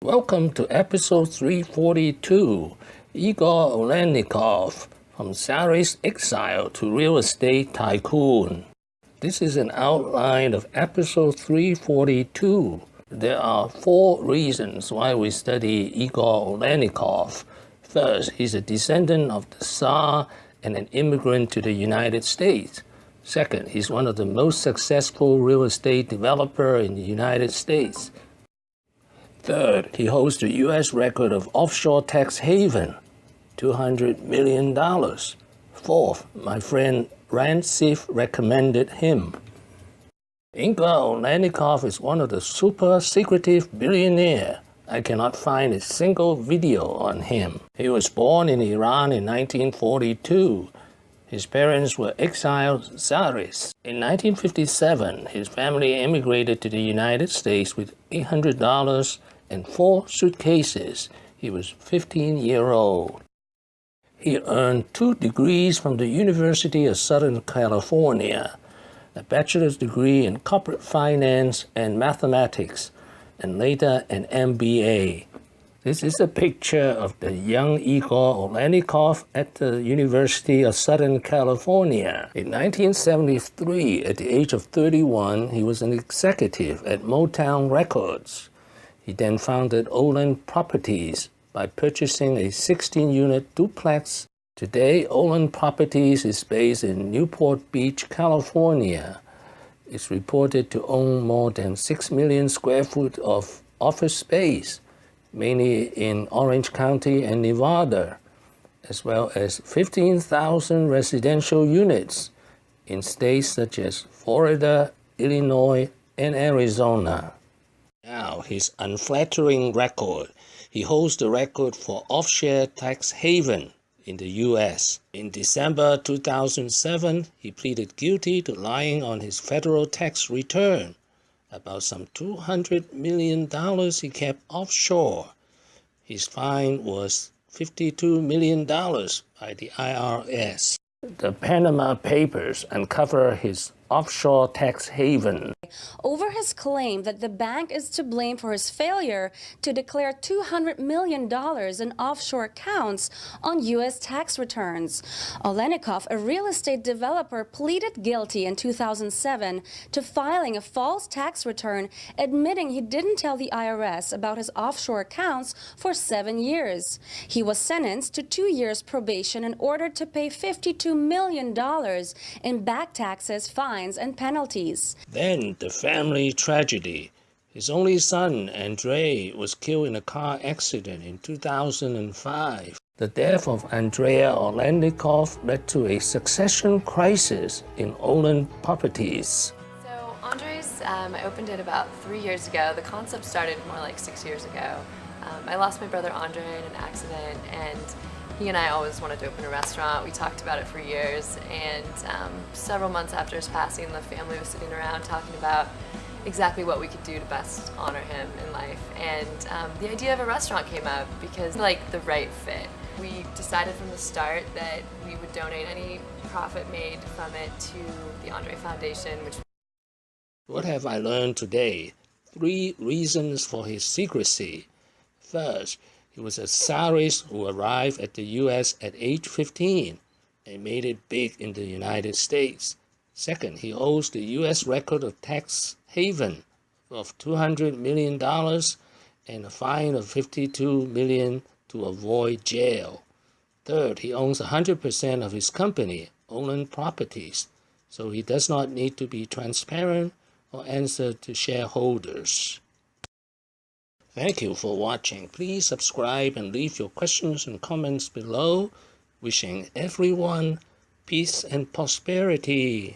Welcome to episode 342, Igor Olenicoff, from Tsarist Exile to Real Estate Tycoon. This is an outline of episode 342. There are 4 reasons why we study Igor Olenicoff. First, he's a descendant of the Tsar and an immigrant to the United States. Second, he's one of the most successful real estate developers in the United States. Third, he holds the U.S. record of offshore tax haven, $200 million. Fourth, my friend Rand Sif recommended him. Igor Olenicoff is one of the super secretive billionaires. I cannot find a single video on him. He was born in Iran in 1942. His parents were exiled Tsarists. In 1957, his family immigrated to the United States with $800 and 4 suitcases. He was 15-year-old. He earned 2 degrees from the University of Southern California, a bachelor's degree in corporate finance and mathematics, and later an MBA. This is a picture of the young Igor Olenicoff at the University of Southern California. In 1973, at the age of 31, he was an executive at Motown Records. He then founded Olen Properties by purchasing a 16-unit duplex. Today, Olen Properties is based in Newport Beach, California. It's reported to own more than 6 million square feet of office space, mainly in Orange County and Nevada, as well as 15,000 residential units in states such as Florida, Illinois, and Arizona. Now, his unflattering record. He holds the record for offshore tax haven in the U.S. In December 2007, he pleaded guilty to lying on his federal tax return about some $200 million he kept offshore. His fine was $52 million by the IRS. The Panama Papers uncover his offshore tax haven. Over his claim that the bank is to blame for his failure to declare $200 million in offshore accounts on U.S. tax returns. Olenicoff, a real estate developer, pleaded guilty in 2007 to filing a false tax return, admitting he didn't tell the IRS about his offshore accounts for 7 years. He was sentenced to 2 years probation and ordered to pay $52 million in back taxes, fines, and penalties. Then the family tragedy. His only son, Andre, was killed in a car accident in 2005. The death of Andrea Olenicoff led to a succession crisis in Olen Properties. So Andre's, I opened it about 3 years ago. The concept started more like 6 years ago. I lost my brother Andre in an accident, and he and I always wanted to open a restaurant. We talked about it for years, and several months after his passing, the family was sitting around talking about exactly what we could do to best honor him in life. And the idea of a restaurant came up because, like, the right fit. We decided from the start that we would donate any profit made from it to the Andre Foundation. What have I learned today? 3 reasons for his secrecy. First, he was a Tsarist who arrived at the U.S. at age 15 and made it big in the United States. Second, he holds the U.S. record of tax haven of $200 million and a fine of $52 million to avoid jail. Third, he owns 100% of his company, Olen Properties, so he does not need to be transparent or answer to shareholders. Thank you for watching. Please subscribe and leave your questions and comments below. Wishing everyone peace and prosperity.